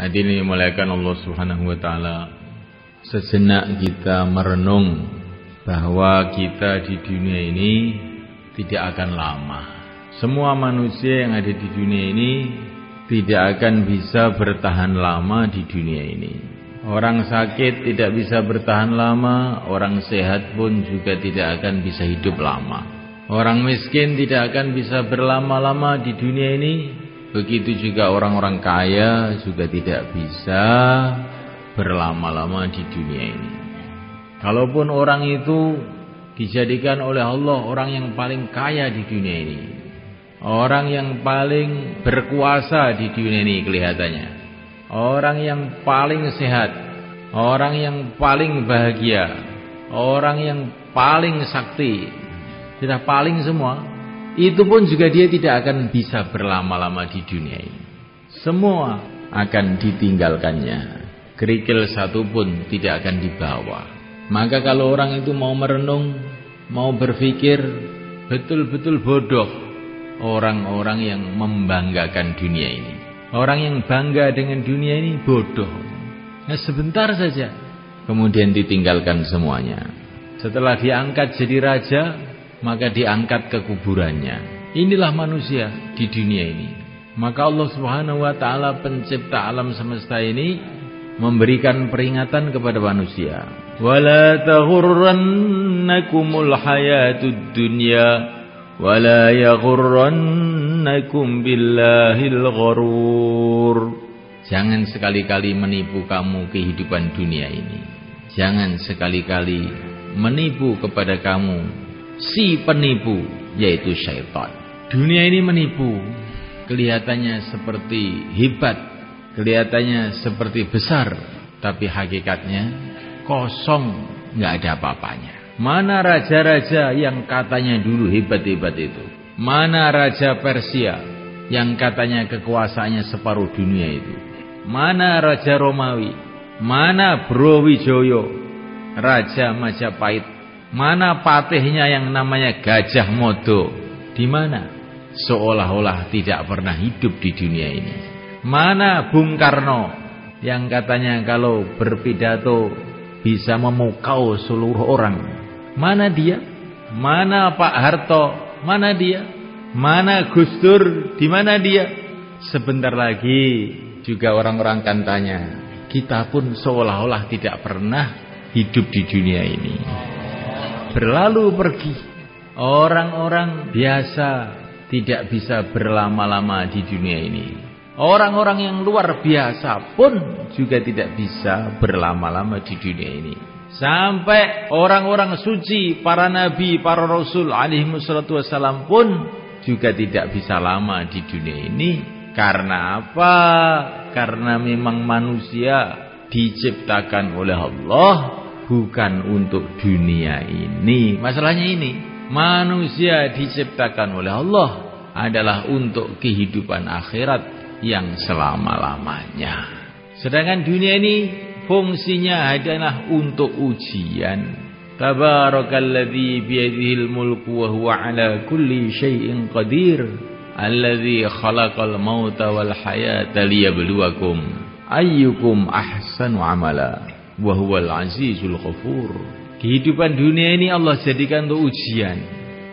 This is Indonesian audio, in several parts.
Hadirin dimuliakan Allah Subhanahu wa taala. Sejenak kita merenung bahwa kita di dunia ini tidak akan lama. Semua manusia yang ada di dunia ini tidak akan bisa bertahan lama di dunia ini. Orang sakit tidak bisa bertahan lama, orang sehat pun juga tidak akan bisa hidup lama. Orang miskin tidak akan bisa berlama-lama di dunia ini. Begitu juga orang-orang kaya juga tidak bisa berlama-lama di dunia ini. Kalaupun orang itu dijadikan oleh Allah orang yang paling kaya di dunia ini, orang yang paling berkuasa di dunia ini kelihatannya, orang yang paling sehat, orang yang paling bahagia, orang yang paling sakti, sudah paling semua, itu pun juga dia tidak akan bisa berlama-lama di dunia ini. Semua akan ditinggalkannya. Kerikil satu pun tidak akan dibawa. Maka kalau orang itu mau merenung, mau berpikir, betul-betul bodoh orang-orang yang membanggakan dunia ini. Orang yang bangga dengan dunia ini bodoh. Nah, sebentar saja kemudian ditinggalkan semuanya. Setelah diangkat jadi raja, maka diangkat ke kuburannya. Inilah manusia di dunia ini. Maka Allah Subhanahu wa taala pencipta alam semesta ini memberikan peringatan kepada manusia. Wala taghurrannakumul hayatud dunya wala yaghurrannakum billahil gharur. Jangan sekali-kali menipu kamu kehidupan dunia ini. Jangan sekali-kali menipu kepada kamu si penipu, yaitu syaitan. Dunia ini menipu, kelihatannya seperti hebat, kelihatannya seperti besar, tapi hakikatnya kosong, nggak ada apa-apanya. Mana raja-raja yang katanya dulu hebat-hebat itu? Mana raja Persia yang katanya kekuasaannya separuh dunia itu? Mana raja Romawi? Mana Brawijaya, raja Majapahit? Mana patihnya yang namanya Gajah Mada? Di mana? Seolah-olah tidak pernah hidup di dunia ini. Mana Bung Karno yang katanya kalau berpidato bisa memukau seluruh orang? Mana dia? Mana Pak Harto? Mana dia? Mana Gus Dur? Di mana dia? Sebentar lagi juga orang-orang akan tanya, kita pun seolah-olah tidak pernah hidup di dunia ini. Berlalu pergi. Orang-orang biasa tidak bisa berlama-lama di dunia ini. Orang-orang yang luar biasa pun juga tidak bisa berlama-lama di dunia ini. Sampai orang-orang suci, para nabi, para rasul alaihi wassalatu wassalam pun juga tidak bisa lama di dunia ini. Karena apa? Karena memang manusia diciptakan oleh Allah bukan untuk dunia ini. Masalahnya ini, manusia diciptakan oleh Allah adalah untuk kehidupan akhirat yang selama-lamanya. Sedangkan dunia ini fungsinya adalah untuk ujian. Tabarakalladzi biyadihil mulku wa huwa ala kulli syai'in qadir. Alladzi khalaqal mauta wal hayata liyabluwakum ayyukum ahsanu amala. Wa huwal azizul ghafur. Kehidupan dunia ini Allah jadikan untuk ujian.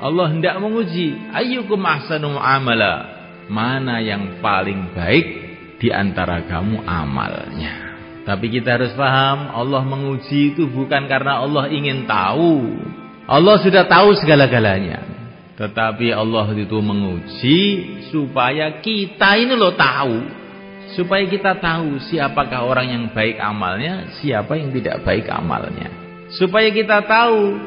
Allah hendak menguji, ayyukum ahsanu amala, mana yang paling baik di antara kamu amalnya. Tapi kita harus paham, Allah menguji itu bukan karena Allah ingin tahu. Allah sudah tahu segala-galanya. Tetapi Allah itu menguji supaya kita ini loh tahu. Supaya kita tahu siapakah orang yang baik amalnya, siapa yang tidak baik amalnya. Supaya kita tahu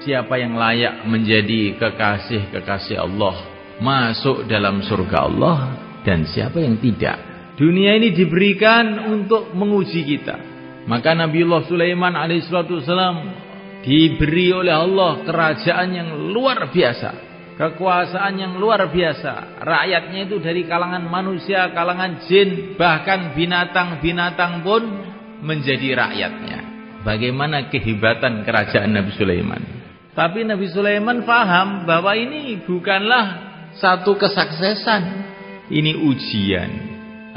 siapa yang layak menjadi kekasih-kekasih Allah, masuk dalam surga Allah, dan siapa yang tidak. Dunia ini diberikan untuk menguji kita. Maka Nabiullah Sulaiman alaihissalam diberi oleh Allah kerajaan yang luar biasa, kekuasaan yang luar biasa. Rakyatnya itu dari kalangan manusia, kalangan jin, bahkan binatang-binatang pun menjadi rakyatnya. Bagaimana kehebatan kerajaan Nabi Sulaiman. Tapi Nabi Sulaiman paham bahwa ini bukanlah satu kesuksesan, ini ujian.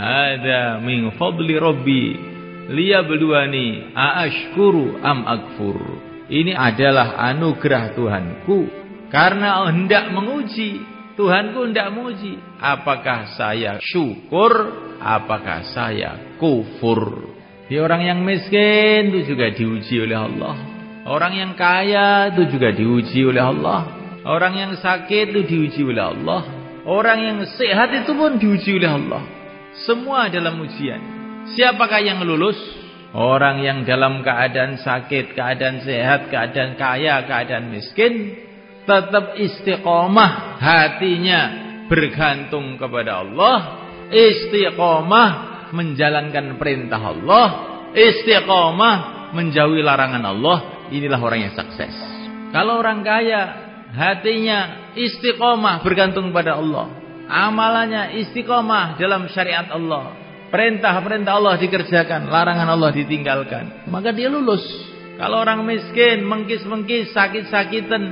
Hada min fadli Rabbi liyabluwani aashkuru am akfur. Ini adalah anugerah Tuhanku karena hendak menguji. Tuhanku hendak menguji, apakah saya syukur, apakah saya kufur. Di orang yang miskin itu juga diuji oleh Allah. Orang yang kaya itu juga diuji oleh Allah. Orang yang sakit itu diuji oleh Allah. Orang yang sehat itu pun diuji oleh Allah. Semua dalam ujian. Siapakah yang lulus? Orang yang dalam keadaan sakit, keadaan sehat, keadaan kaya, keadaan miskin, tetap istiqomah hatinya bergantung kepada Allah, istiqomah menjalankan perintah Allah, istiqomah menjauhi larangan Allah. Inilah orang yang sukses. Kalau orang kaya hatinya istiqomah bergantung pada Allah, amalannya istiqomah dalam syariat Allah, perintah-perintah Allah dikerjakan, larangan Allah ditinggalkan, maka dia lulus. Kalau orang miskin mengkis-mengkis, sakit-sakitan,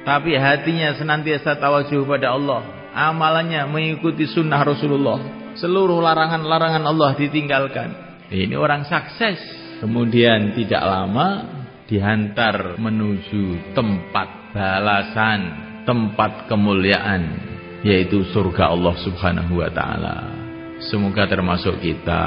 tapi hatinya senantiasa tawajuh pada Allah, amalannya mengikuti sunnah Rasulullah, seluruh larangan-larangan Allah ditinggalkan, ini orang sukses. Kemudian tidak lama dihantar menuju tempat balasan, tempat kemuliaan, yaitu surga Allah Subhanahu wa ta'ala. Semoga termasuk kita.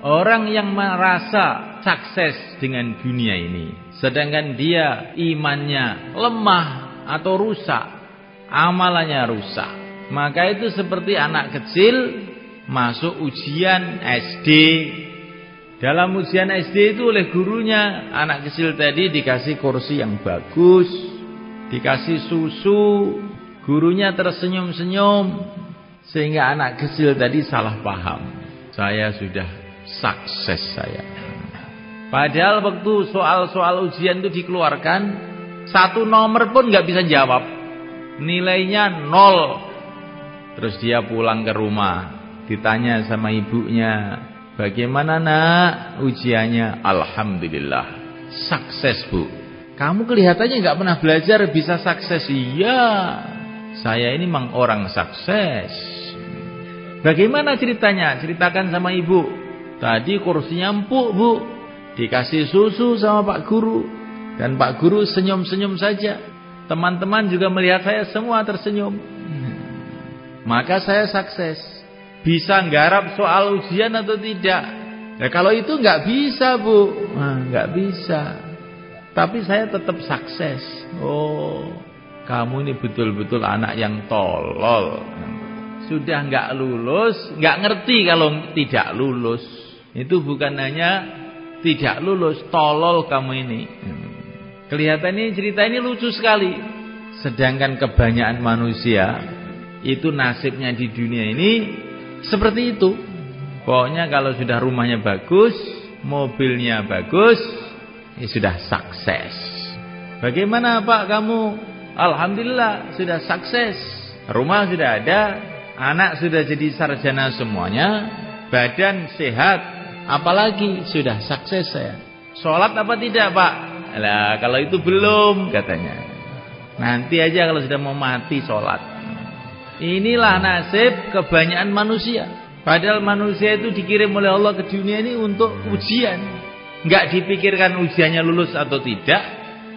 Orang yang merasa sukses dengan dunia ini, sedangkan dia imannya lemah atau rusak, amalannya rusak, maka itu seperti anak kecil masuk ujian SD. Dalam ujian SD itu oleh gurunya, anak kecil tadi dikasih kursi yang bagus, dikasih susu, gurunya tersenyum-senyum, sehingga anak kecil tadi salah paham, saya sudah sukses saya. Padahal waktu soal-soal ujian itu dikeluarkan, satu nomor pun nggak bisa jawab, nilainya 0. Terus dia pulang ke rumah, ditanya sama ibunya, bagaimana nak ujiannya? Alhamdulillah, sukses bu. Kamu kelihatannya nggak pernah belajar bisa sukses. Iya, saya ini memang orang sukses. Bagaimana ceritanya? Ceritakan sama ibu. Tadi kursinya empuk bu, dikasih susu sama Pak Guru, dan Pak Guru senyum-senyum saja. Teman-teman juga melihat saya semua tersenyum. Maka saya sukses. Bisa nggarap soal ujian atau tidak? Ya kalau itu nggak bisa bu, nggak bisa. Tapi saya tetap sukses. Oh, kamu ini betul-betul anak yang tolol. Sudah nggak lulus, nggak ngerti kalau tidak lulus. Itu bukan hanya tidak lulus, tolol kamu ini. Kelihatannya cerita ini lucu sekali. Sedangkan kebanyakan manusia itu nasibnya di dunia ini seperti itu. Pokoknya kalau sudah rumahnya bagus, mobilnya bagus, ya sudah sukses. Bagaimana Pak kamu? Alhamdulillah sudah sukses. Rumah sudah ada, anak sudah jadi sarjana semuanya, badan sehat. Apalagi sudah sukses saya. Sholat apa tidak Pak? Lah kalau itu belum katanya. Nanti aja kalau sudah mau mati sholat. Inilah nasib kebanyakan manusia. Padahal manusia itu dikirim oleh Allah ke dunia ini untuk ujian. Enggak dipikirkan ujiannya lulus atau tidak,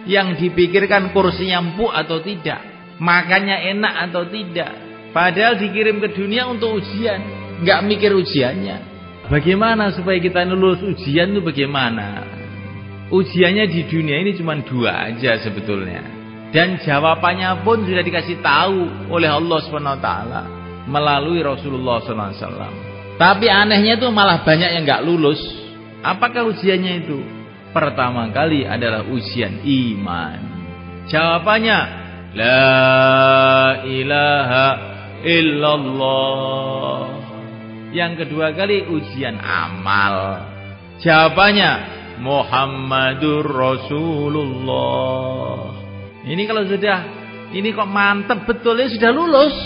yang dipikirkan kursinya empuk atau tidak, makannya enak atau tidak. Padahal dikirim ke dunia untuk ujian, enggak mikir ujiannya. Bagaimana supaya kita lulus ujian itu bagaimana? Ujiannya di dunia ini cuma 2 aja sebetulnya. Dan jawabannya pun sudah dikasih tahu oleh Allah SWT melalui Rasulullah SAW. Tapi anehnya itu malah banyak yang enggak lulus. Apakah ujiannya itu? Pertama kali adalah ujian iman. Jawabannya la ilaha illallah. Yang kedua kali ujian amal. Jawabannya Muhammadur Rasulullah. Ini kalau sudah, ini kok mantep betul ya, sudah lulus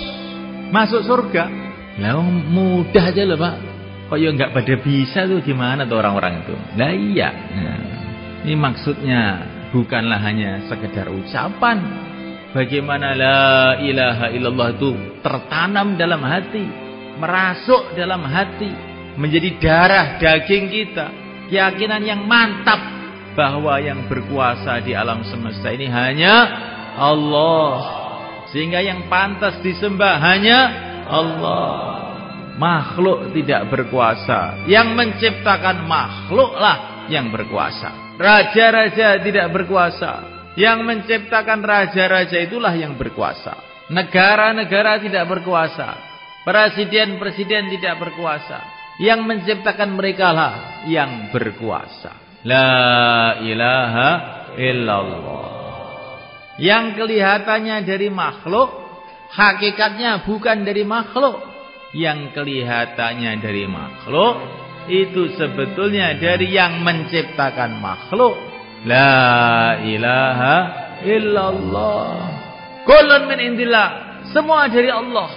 masuk surga. Lah mudah aja loh Pak. Kok ya nggak pada bisa tuh, gimana tuh orang-orang itu? Lah iya. Nah, ini maksudnya bukanlah hanya sekedar ucapan, bagaimana la ilaha illallah itu tertanam dalam hati, merasuk dalam hati, menjadi darah daging kita. Keyakinan yang mantap bahwa yang berkuasa di alam semesta ini hanya Allah, sehingga yang pantas disembah hanya Allah. Makhluk tidak berkuasa, yang menciptakan makhluklah yang berkuasa. Raja-raja tidak berkuasa, yang menciptakan raja-raja itulah yang berkuasa. Negara-negara tidak berkuasa, presiden-presiden tidak berkuasa, yang menciptakan mereka lah yang berkuasa. La ilaha illallah. Yang kelihatannya dari makhluk, hakikatnya bukan dari makhluk. Yang kelihatannya dari makhluk, itu sebetulnya dari yang menciptakan makhluk. La ilaha illallah. Kullun min indillah. Semua dari Allah.